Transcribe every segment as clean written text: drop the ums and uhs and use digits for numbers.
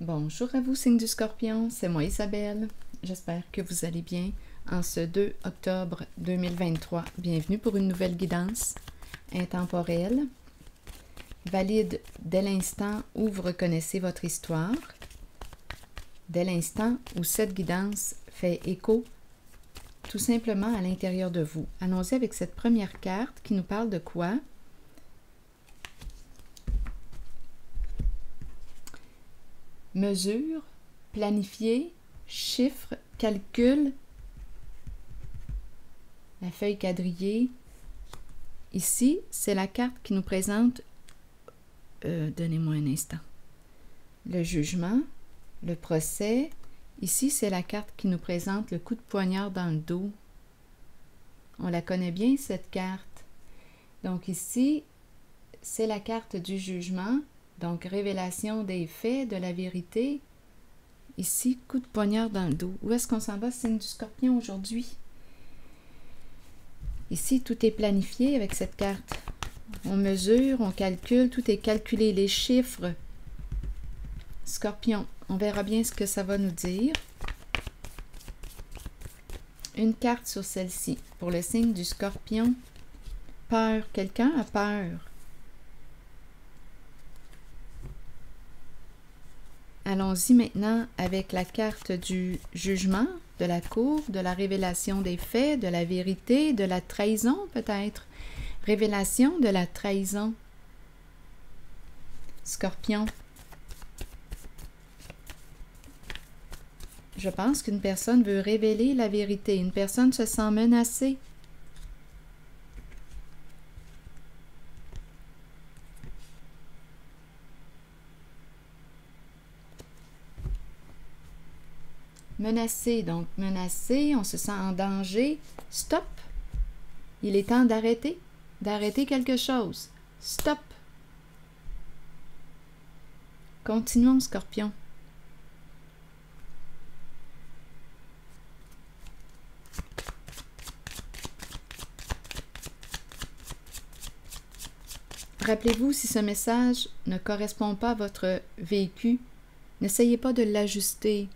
Bonjour à vous, signe du Scorpion, c'est moi Isabelle. J'espère que vous allez bien en ce 2 octobre 2023. Bienvenue pour une nouvelle guidance intemporelle, valide dès l'instant où vous reconnaissez votre histoire, dès l'instant où cette guidance fait écho tout simplement à l'intérieur de vous. Allons-y avec cette première carte qui nous parle de quoi? Mesure, planifier, chiffre, calcul, la feuille quadrillée. Ici, c'est la carte qui nous présente, donnez-moi un instant, le jugement, le procès. Ici, c'est la carte qui nous présente le coup de poignard dans le dos. On la connaît bien, cette carte. Donc ici, c'est la carte du jugement. Donc, révélation des faits, de la vérité. Ici, coup de poignard dans le dos. Où est-ce qu'on s'en va, signe du Scorpion, aujourd'hui? Ici, tout est planifié avec cette carte. On mesure, on calcule, tout est calculé, les chiffres. Scorpion, on verra bien ce que ça va nous dire. Une carte sur celle-ci, pour le signe du Scorpion. Peur, quelqu'un a peur. Allons-y maintenant avec la carte du jugement, de la cour, de la révélation des faits, de la vérité, de la trahison peut-être. Révélation de la trahison. Scorpion. Je pense qu'une personne veut révéler la vérité. Une personne se sent menacée. Menacé, donc menacé, on se sent en danger. Stop! Il est temps d'arrêter quelque chose. Stop! Continuons, Scorpion. Rappelez-vous, si ce message ne correspond pas à votre vécu, n'essayez pas de l'ajuster.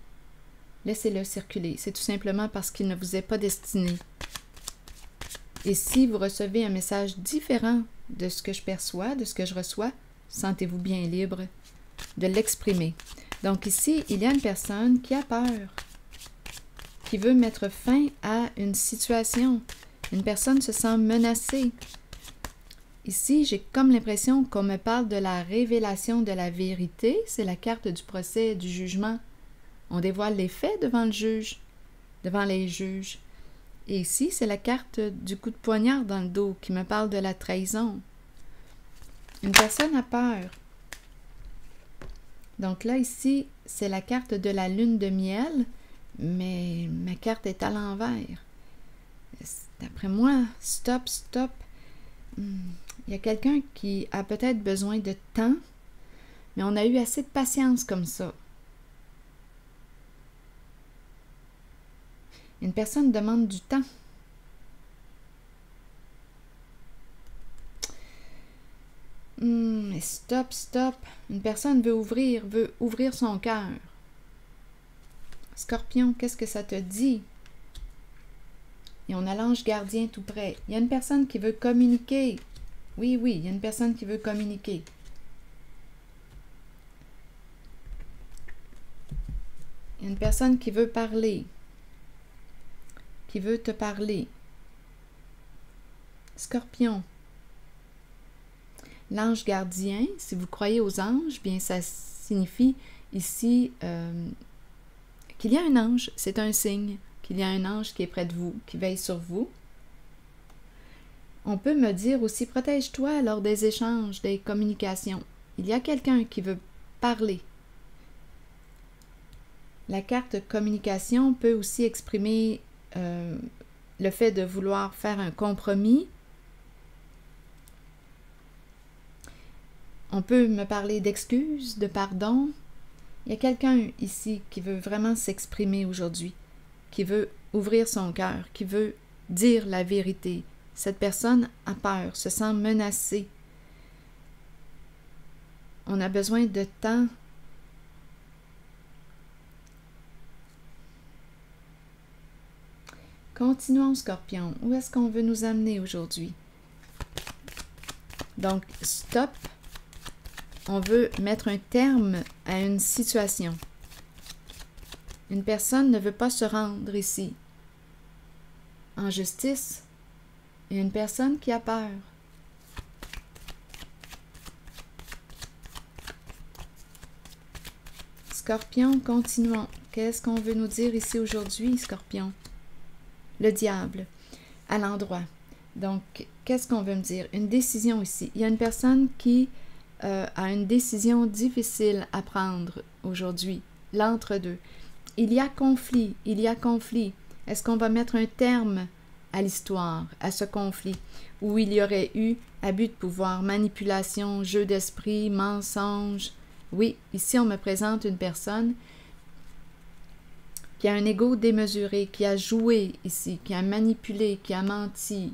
Laissez-le circuler. C'est tout simplement parce qu'il ne vous est pas destiné. Et si vous recevez un message différent de ce que je perçois, de ce que je reçois, sentez-vous bien libre de l'exprimer. Donc ici, il y a une personne qui a peur, qui veut mettre fin à une situation. Une personne se sent menacée. Ici, j'ai comme l'impression qu'on me parle de la révélation de la vérité. C'est la carte du procès, du jugement. On dévoile les faits devant le juge, devant les juges. Et ici, c'est la carte du coup de poignard dans le dos qui me parle de la trahison. Une personne a peur. Donc là, ici, c'est la carte de la lune de miel, mais ma carte est à l'envers. D'après moi, stop, stop. Il y a quelqu'un qui a peut-être besoin de temps, mais on a eu assez de patience comme ça. Une personne demande du temps. Stop, stop. Une personne veut ouvrir son cœur. Scorpion, qu'est-ce que ça te dit? Et on a l'ange gardien tout près. Il y a une personne qui veut communiquer. Oui, il y a une personne qui veut communiquer. Il y a une personne qui veut parler. Qui veut te parler. Scorpion. L'ange gardien, si vous croyez aux anges, bien ça signifie ici qu'il y a un ange, c'est un signe, qu'il y a un ange qui est près de vous, qui veille sur vous. On peut me dire aussi, protège-toi lors des échanges, des communications. Il y a quelqu'un qui veut parler. La carte communication peut aussi exprimer le fait de vouloir faire un compromis. On peut me parler d'excuses, de pardon. Il y a quelqu'un ici qui veut vraiment s'exprimer aujourd'hui, qui veut ouvrir son cœur, qui veut dire la vérité. Cette personne a peur, se sent menacée. On a besoin de temps Continuons, Scorpion. Où est-ce qu'on veut nous amener aujourd'hui? Donc, stop. On veut mettre un terme à une situation. Une personne ne veut pas se rendre ici. En justice, il y a une personne qui a peur. Scorpion, continuons. Qu'est-ce qu'on veut nous dire ici aujourd'hui, Scorpion? Le diable, à l'endroit. Donc, qu'est-ce qu'on veut me dire? Une décision ici. Il y a une personne qui a une décision difficile à prendre aujourd'hui, l'entre-deux. Il y a conflit, il y a conflit. Est-ce qu'on va mettre un terme à l'histoire, à ce conflit, où il y aurait eu abus de pouvoir, manipulation, jeu d'esprit, mensonge? Oui, ici on me présente une personne qui a un ego démesuré, qui a joué ici, qui a manipulé, qui a menti.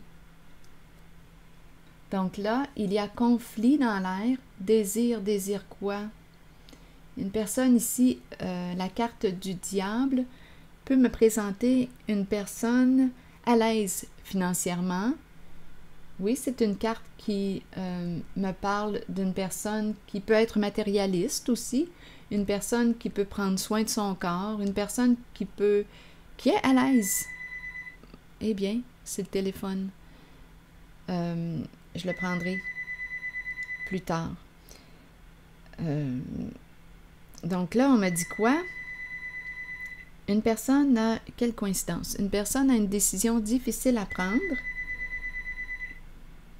Donc là, il y a conflit dans l'air. Désir quoi? Une personne ici, la carte du diable, peut me présenter une personne à l'aise financièrement. Oui, c'est une carte qui me parle d'une personne qui peut être matérialiste aussi, une personne qui peut prendre soin de son corps, une personne qui est à l'aise. Eh bien, c'est le téléphone. Je le prendrai plus tard. Donc là, on m'a dit quoi? Une personne a... Quelle coïncidence? Une personne a une décision difficile à prendre.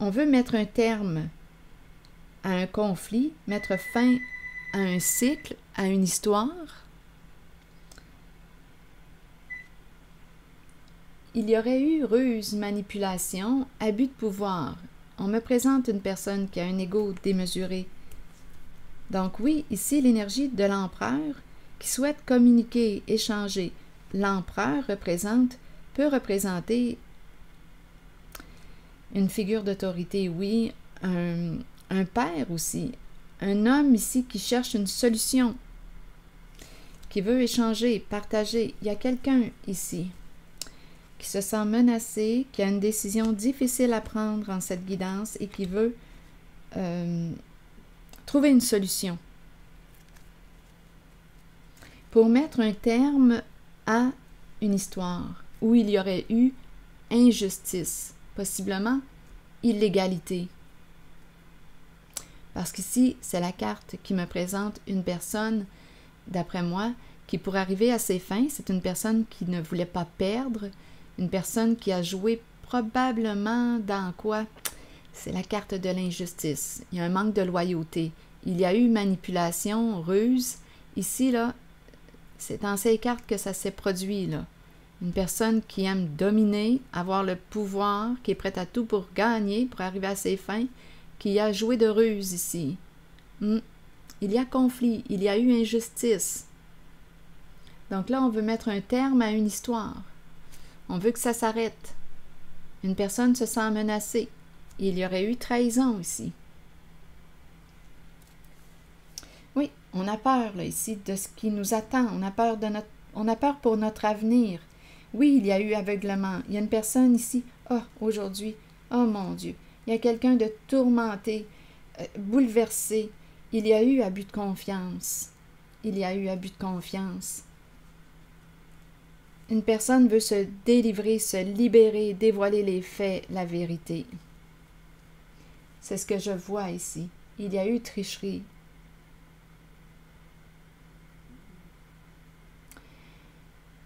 On veut mettre un terme à un conflit, mettre fin à un cycle, à une histoire. Il y aurait eu ruse, manipulation, abus de pouvoir. On me présente une personne qui a un ego démesuré. Donc oui, ici, l'énergie de l'empereur qui souhaite communiquer, échanger. L'empereur peut représenter une figure d'autorité, oui, un père aussi, un homme ici qui cherche une solution, qui veut échanger, partager. Il y a quelqu'un ici qui se sent menacé, qui a une décision difficile à prendre en cette guidance et qui veut trouver une solution pour mettre un terme à une histoire où il y aurait eu injustice, possiblement illégalité. Parce qu'ici, c'est la carte qui me présente une personne, d'après moi, qui pour arriver à ses fins, c'est une personne qui ne voulait pas perdre, une personne qui a joué probablement dans quoi? C'est la carte de l'injustice. Il y a un manque de loyauté. Il y a eu manipulation, ruse. Ici, là, c'est dans ces cartes que ça s'est produit, là. Une personne qui aime dominer, avoir le pouvoir, qui est prête à tout pour gagner, pour arriver à ses fins, qui a joué de ruse ici. Il y a conflit, il y a eu injustice. Donc là, on veut mettre un terme à une histoire. On veut que ça s'arrête. Une personne se sent menacée. Il y aurait eu trahison ici. Oui, on a peur là ici de ce qui nous attend. On a peur pour notre avenir. Oui, il y a eu aveuglement. Il y a une personne ici. Aujourd'hui, oh mon Dieu, il y a quelqu'un de tourmenté, bouleversé. Il y a eu abus de confiance. Il y a eu abus de confiance. Une personne veut se délivrer, se libérer, dévoiler les faits, la vérité. C'est ce que je vois ici. Il y a eu tricherie.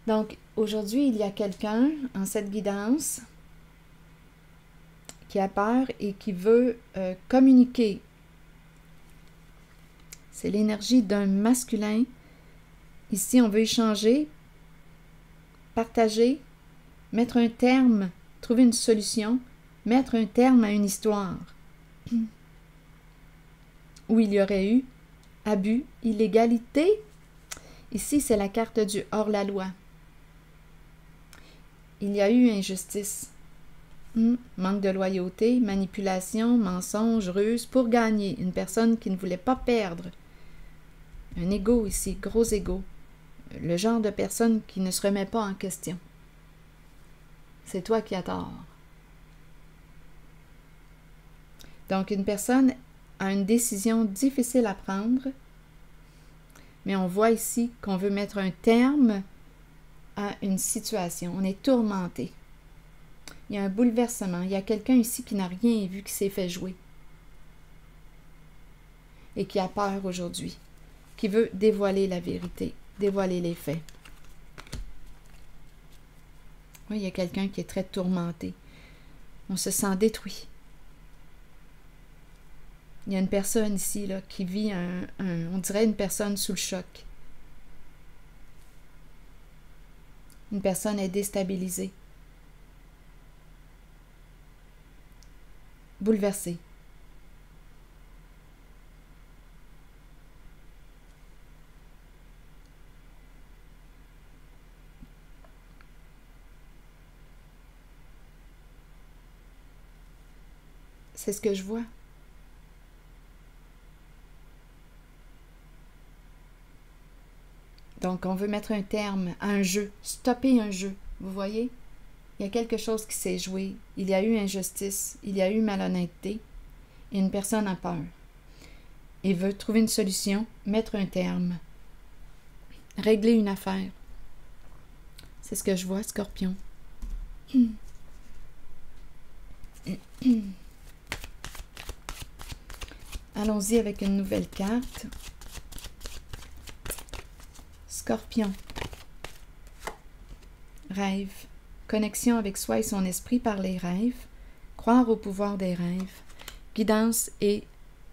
Donc, aujourd'hui, il y a quelqu'un en cette guidance qui a peur et qui veut communiquer. C'est l'énergie d'un masculin. Ici, on veut échanger, partager, mettre un terme, trouver une solution, mettre un terme à une histoire où il y aurait eu abus, illégalité. Ici, c'est la carte du hors-la-loi. Il y a eu injustice, manque de loyauté, manipulation, mensonge, ruse pour gagner. Une personne qui ne voulait pas perdre. Un ego ici, gros ego. Le genre de personne qui ne se remet pas en question. C'est toi qui as tort. Donc, une personne a une décision difficile à prendre, mais on voit ici qu'on veut mettre un terme à une situation. On est tourmenté. Il y a un bouleversement. Il y a quelqu'un ici qui n'a rien vu, qui s'est fait jouer et qui a peur aujourd'hui, qui veut dévoiler la vérité, dévoiler les faits. Oui, il y a quelqu'un qui est très tourmenté. On se sent détruit. Il y a une personne ici là, qui vit on dirait une personne sous le choc. Une personne est déstabilisée. Bouleversée. C'est ce que je vois. Donc, on veut mettre un terme à un jeu, stopper un jeu. Vous voyez? Il y a quelque chose qui s'est joué. Il y a eu injustice, il y a eu malhonnêteté. Et une personne a peur. Et veut trouver une solution, mettre un terme. Régler une affaire. C'est ce que je vois, Scorpion. Allons-y avec une nouvelle carte. Scorpion. Rêve. Connexion avec soi et son esprit par les rêves. Croire au pouvoir des rêves. Guidance et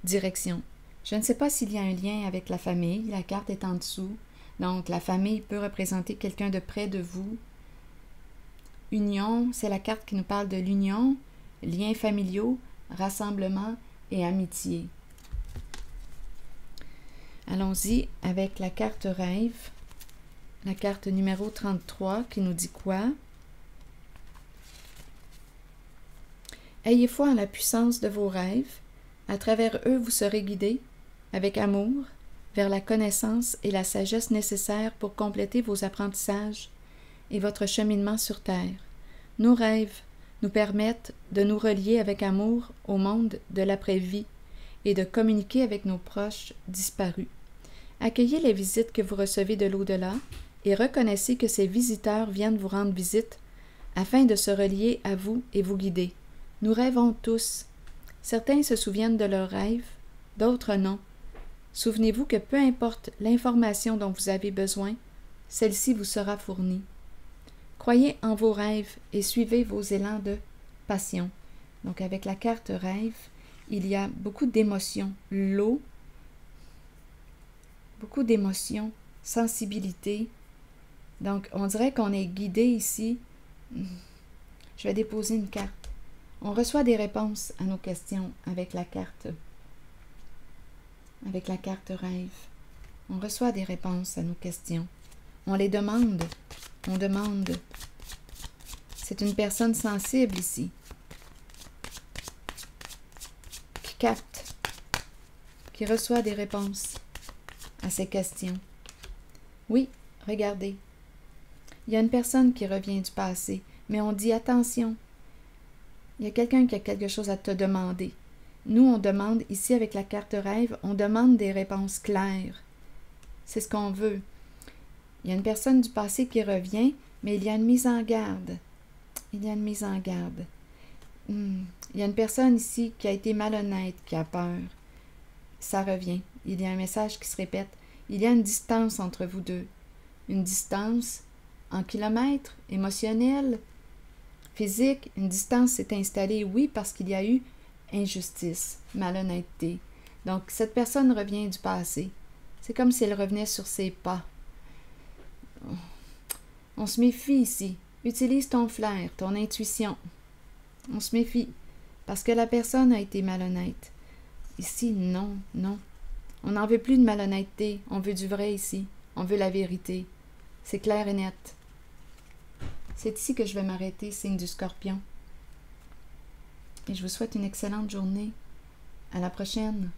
direction. Je ne sais pas s'il y a un lien avec la famille. La carte est en dessous. Donc, la famille peut représenter quelqu'un de près de vous. Union, c'est la carte qui nous parle de l'union, liens familiaux, rassemblement et amitié. Allons-y avec la carte rêve, la carte numéro 33 qui nous dit quoi? Ayez foi en la puissance de vos rêves. À travers eux, vous serez guidés, avec amour, vers la connaissance et la sagesse nécessaires pour compléter vos apprentissages et votre cheminement sur Terre. Nos rêves nous permettent de nous relier avec amour au monde de l'après-vie et de communiquer avec nos proches disparus. Accueillez les visites que vous recevez de l'au-delà et reconnaissez que ces visiteurs viennent vous rendre visite afin de se relier à vous et vous guider. Nous rêvons tous. Certains se souviennent de leurs rêves, d'autres non. Souvenez-vous que peu importe l'information dont vous avez besoin, celle-ci vous sera fournie. Croyez en vos rêves et suivez vos élans de passion. Donc avec la carte rêve, il y a beaucoup d'émotions. L'eau, beaucoup d'émotions, sensibilité. Donc on dirait qu'on est guidé ici. Je vais déposer une carte. On reçoit des réponses à nos questions avec la carte rêve. On reçoit des réponses à nos questions. On les demande. On demande. C'est une personne sensible ici. Qui capte. Qui reçoit des réponses à ces questions. Oui, regardez. Il y a une personne qui revient du passé, mais on dit attention. Il y a quelqu'un qui a quelque chose à te demander. Nous, on demande, ici avec la carte rêve, on demande des réponses claires. C'est ce qu'on veut. Il y a une personne du passé qui revient, mais il y a une mise en garde. Il y a une mise en garde. Il y a une personne ici qui a été malhonnête, qui a peur. Ça revient. Il y a un message qui se répète. Il y a une distance entre vous deux. Une distance en kilomètres, émotionnelle, physique. Une distance s'est installée, oui, parce qu'il y a eu injustice, malhonnêteté. Donc, cette personne revient du passé. C'est comme si elle revenait sur ses pas. On se méfie ici. Utilise ton flair, ton intuition. On se méfie. Parce que la personne a été malhonnête. Ici, non, non. On n'en veut plus de malhonnêteté. On veut du vrai ici. On veut la vérité. C'est clair et net. C'est ici que je vais m'arrêter, signe du Scorpion. Et je vous souhaite une excellente journée. À la prochaine.